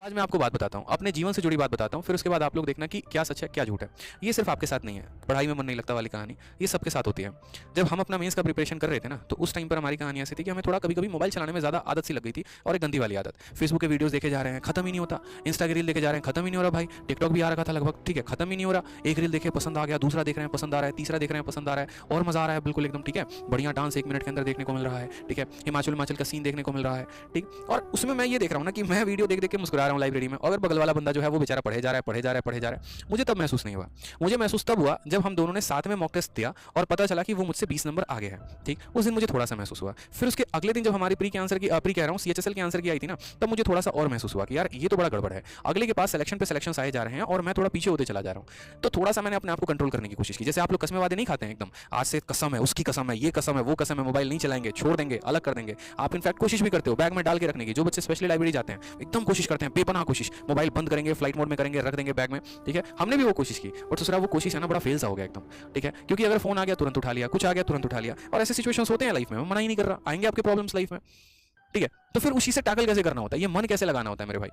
आज मैं आपको बात बताता हूँ, अपने जीवन से जुड़ी बात बताता हूँ, फिर उसके बाद आप लोग देखना कि क्या सच है, क्या झूठ है। ये सिर्फ आपके साथ नहीं है, पढ़ाई में मन नहीं लगता वाली कहानी, ये सबके साथ होती है। जब हम अपना मेंस का प्रिपरेशन कर रहे थे ना, तो उस टाइम पर हमारी कहानी ऐसी थी कि हमें थोड़ा कभी-कभी मोबाइल चलाने में ज़्यादा आदत सी लग गई थी और एक गंदी वाली आदत। फेसबुक के वीडियोज़ देखे जा रहे हैं, खत्म ही नहीं होता। इंस्टा के रील देखे जा रहे हैं, खत्म ही नहीं हो रहा भाई। टिकटॉक भी आ रखा था लगभग, ठीक है, खत्म ही नहीं हो रहा। एक रील देखे पसंद आ गया, दूसरा देख रहे हैं पसंद आ रहा है, तीसरा देख रहे हैं पसंद आ रहा है और मज़ा आ रहा है बिल्कुल एकदम, ठीक है। बढ़िया डांस 1 मिनट के अंदर देखने को मिल रहा है, ठीक है। हिमाचल का सीन देखने को मिल रहा है, ठीक। और उसमें मैं ये देख रहा हूँ ना कि मैं वीडियो देख-देख के मुस्कुरा रहा हूँ लाइब्रेरी में, और बगल वाला बंदा जो है वो बेचारा पढ़े जा रहा है, पढ़े जा रहा है, पढ़े जा रहा है। मुझे तब महसूस नहीं हुआ। मुझे महसूस तब हुआ जब हम दोनों ने साथ में मॉक टेस्ट दिया और पता चला कि वो मुझसे 20 नंबर आगे है, ठीक। उस दिन मुझे थोड़ा-सा महसूस हुआ। फिर उसके अगले दिन जब हमारी प्री के आंसर की प्री कह रहा हूँ सीएचएसएल की आंसर की आई थी ना, तब मुझे थोड़ा-सा और महसूस हुआ कि यार ये तो बड़ा गड़बड़ है। अगले के पास सिलेक्शन पे सिलेक्शंस आए जा रहे हैं और मैं थोड़ा पीछे होते चला जा रहा हूँ। तो थोड़ा-सा मैंने अपने आप को कंट्रोल करने की कोशिश की। जैसे आप लोग कसमें वादे नहीं खाते हैं एकदम, आज से कसम है, उसकी कसम है, ये कसम है, वो कसम है, मोबाइल नहीं चलाएंगे, छोड़ देंगे, अलग कर देंगे। आप इनफैक्ट कोशिश भी करते हो बैग में डाल के रखने की। जो बच्चे स्पेशली लाइब्रेरी जाते हैं, एकदम कोशिश करते हैं, बेपनाह कोशिश, मोबाइल बंद करेंगे, फ्लाइट मोड में करेंगे, रख देंगे बैग में, ठीक है। हमने भी वो कोशिश की और दूसरा वो कोशिश है ना बड़ा फेल सा हो गया एकदम, ठीक है। क्योंकि अगर फोन आ गया तुरंत उठा लिया, कुछ आ गया तुरंत उठा लिया, और ऐसे सिचुएशंस होते हैं लाइफ में, मैं मना ही नहीं कर रहा, आएंगे आपके प्रॉब्लम्स लाइफ में, ठीक है। तो फिर उसी से टैकल कैसे करना होता है, ये मन कैसे लगाना होता है मेरे भाई,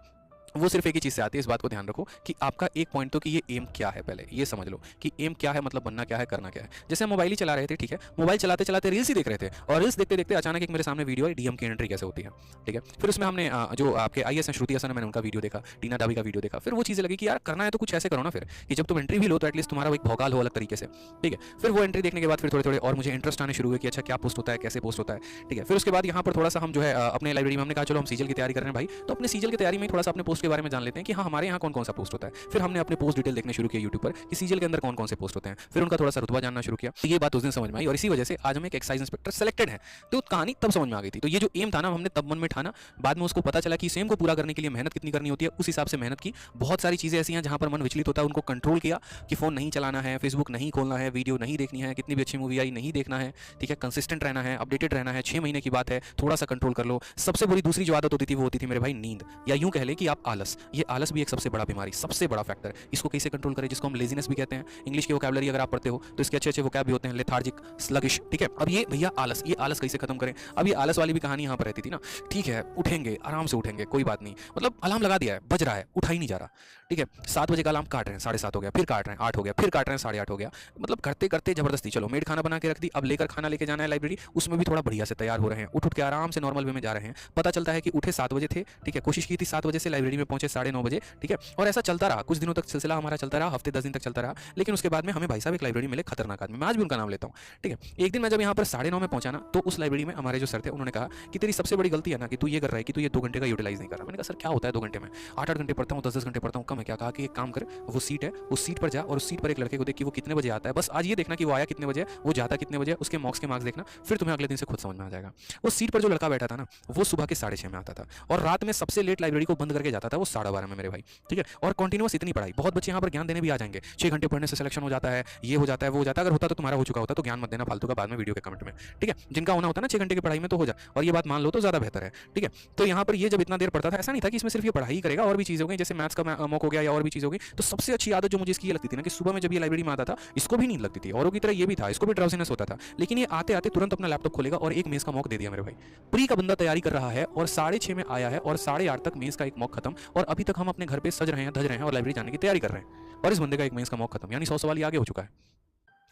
वो सिर्फ एक ही चीज से आती है। इस बात को ध्यान रखो कि आपका एक पॉइंट तो कि ये एम क्या है, पहले ये समझ लो कि एम क्या है, मतलब बनना क्या है, करना क्या है। जैसे हम मोबाइल ही चला रहे थे, ठीक है, मोबाइल चलाते चलाते रील्स ही देख रहे थे और रील्स देखते देखते अचानक एक मेरे सामने वीडियो आई, डीएम की एंट्री कैसे होती है, ठीक है। फिर उसमें हमने जो आपके आईएएस हैं श्रुति हसन है, मैंने उनका वीडियो देखा, टीना डाबी का वीडियो देखा। फिर वो चीजें लगी कि यार करना है तो कुछ ऐसे करो ना फिर, कि जब तुम एंट्री भी लो तो एटलीस्ट तुम्हारा एक भौकाल हो अलग तरीके से, ठीक है। फिर वो एंट्री देखने के बाद फिर थोड़े थोड़े और मुझे इंटरेस्ट आने शुरू हुए कि अच्छा क्या पोस्ट होता है, कैसे पोस्ट होता है, ठीक है। फिर उसके बाद यहाँ पर थोड़ा सा हम जो है अपने लाइब्रेरी में हमने कहा चलो हम सीजल की तैयारी कर रहे हैं भाई, तो अपने सीजल की तैयारी में थोड़ा सा अपने पोस्ट के बारे में जान लेते हैं कि हाँ हमारे यहाँ कौन कौन सा पोस्ट होता है। फिर हमने अपने पोस्ट डिटेल देखने शुरू किए यूट्यूब पर कि सीजल के अंदर कौन कौन से पोस्ट होते हैं, फिर उनका थोड़ा सा रुतबा जानना शुरू किया। तो ये बात उस दिन समझ में आई और इसी वजह से आज हम एक एक्साइज इंस्पेक्टर सेलेक्टेड है। तो कहानी तब समझ में आ गई थी। तो ये जो एम था ना, हमने तब मन में ठाना, बाद में उसको पता चला कि सेम को पूरा करने के लिए मेहनत कितनी करनी होती है, उस हिसाब से मेहनत की। बहुत सारी चीजें ऐसी हैं जहां पर मन विचलित होता है, उनको कंट्रोल किया कि फोन नहीं चलाना है, फेसबुक नहीं खोलना है, वीडियो नहीं देखनी है, कितनी भी अच्छी मूवी आई नहीं देखना है, ठीक है। कंसिस्टेंट रहना है, अपडेटेड रहना है, 6 महीने की बात है, थोड़ा सा कंट्रोल कर लो। सबसे बुरी दूसरी जो आदत होती थी वो होती थी मेरे भाई नींद, या यूं कह ले कि आप आलस। ये आलस भी एक सबसे बड़ा बीमारी, सबसे बड़ा फैक्टर। इसको कैसे कंट्रोल करें, जिसको हम लेजीनेस भी कहते हैं। इंग्लिश की वोकैबुलरी अगर आप पढ़ते हो तो इसके अच्छे अच्छे वोकैब भी होते हैं, लेथार्जिक, स्लगिश, ठीक है। अब ये भैया आलस, ये आलस कैसे खत्म करें। अब ये आलस वाली भी कहानी यहाँ पर रहती थी ना, ठीक है उठेंगे आराम से उठेंगे, कोई बात नहीं, मतलब अलार्म लगा दिया है, बज रहा है, उठा ही नहीं जा रहा, ठीक है। 7 बजे का अलार्म काट रहे हैं, 7:30 हो गया, फिर काट रहे हैं 8 हो गया, फिर काट रहे हैं 8:30 हो गया, मतलब करते करते जबरदस्ती। चलो मेड खाना बना के रख दी, अब लेकर खाना लेके जाना है लाइब्रेरी, उसमें भी थोड़ा बढ़िया से तैयार हो रहे हैं, उठ के आराम से नॉर्मल वे में जा रहे हैं। पता चलता है कि उठे 7 बजे थे, ठीक है, कोशिश की थी 7 बजे से, लाइब्रेरी में पहुंचे 9:30 बजे, ठीक है। और ऐसा चलता रहा, कुछ दिनों तक सिलसिला हमारा चलता रहा, हफ्ते 10 दिन तक चलता रहा। लेकिन उसके बाद में हमें भाई साहब एक लाइब्रेरी मिले, खतरनाक आदमी, मैं आज भी उनका नाम लेता हूँ, ठीक है। एक दिन मैं जब यहाँ पर 9:30 में पहुंचा ना, तो उस लाइब्रेरी में हमारे जो सर थे उन्होंने कहा कि तेरी सबसे बड़ी गलती है ना कि तू ये कर रहा है कि तू ये 2 घंटे का यूटिलाइज नहीं कर रहा। मैंने कहा सर क्या होता है 2 घंटे में, 8-8 घंटे पढ़ता हूँ, 10-10 घंटे पढ़ता हूँ, कम है क्या। कहा कि एक काम कर, वो सीट है, उस सीट पर जा और उस सीट पर एक लड़के को देख कि वो कितने बजे आता है, बस आज ये देखना कि वो आया कितने बजे, वो जाता कितने बजे, उसके मॉक्स के मार्क्स देखना, फिर तुम्हें अगले दिन से खुद समझ में आ जाएगा। उस सीट पर जो लड़का बैठा था ना, वो सुबह के 6:30 में आता था और रात में सबसे लेट लाइब्रेरी को बंद करके जाता था वो 12:30 में मेरे भाई, ठीक है। और कंटिन्यूअस इतनी पढ़ाई, बहुत बच्चे यहाँ पर ज्ञान देने भी आ जाएंगे, 6 घंटे पढ़ने से सिलेक्शन हो जाता है, ये हो जाता है, वो हो जाता है। अगर होता तो तुम्हारा हो चुका होता, तो ज्ञान मत देना फालतू का बाद में वीडियो के कमेंट में, ठीक है। जिनका होना होता है ना 6 घंटे की पढ़ाई में, तो हो जा, और ये बात मान लो तो ज्यादा बेहतर है, ठीक है। तो यहाँ पर ये जब इतना देर पढ़ता था, ऐसा नहीं था कि इसमें सिर्फ ये पढ़ाई करेगा, और भी चीजें हो गई, जैसे मैथ्स का मॉक हो गया या और भी चीज हो गई। तो सबसे अच्छी आदत जो मुझे इसकी ये लगती थी ना कि सुबह में जब ये लाइब्रेरी में आता था, इसको भी नींद लगती थी, औरों की तरह ये भी था, इसको भी ड्राउजीनेस होता था, लेकिन ये आते आते तुरंत अपना लैपटॉप खोलेगा और एक मेज का मॉक दे दिया मेरे भाई। प्री का बंदा तैयारी कर रहा है और 6:30 में आया है और 8:30 तक मेज का एक मॉक खत्म, और अभी तक हम अपने घर पे सज रहे हैं, धज रहे हैं और लाइब्रेरी जाने की तैयारी कर रहे हैं, और इस बंदे का एक मेज का मॉक खत्म, यानी 100 सवाल आगे हो चुका है।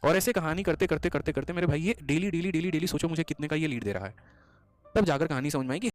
और ऐसे कहानी करते करते करते करते मेरे भाई ये डेली डेली डेली डेली सोचो मुझे कितने का ये लीड दे रहा है। तब जाकर कहानी समझ में आई कि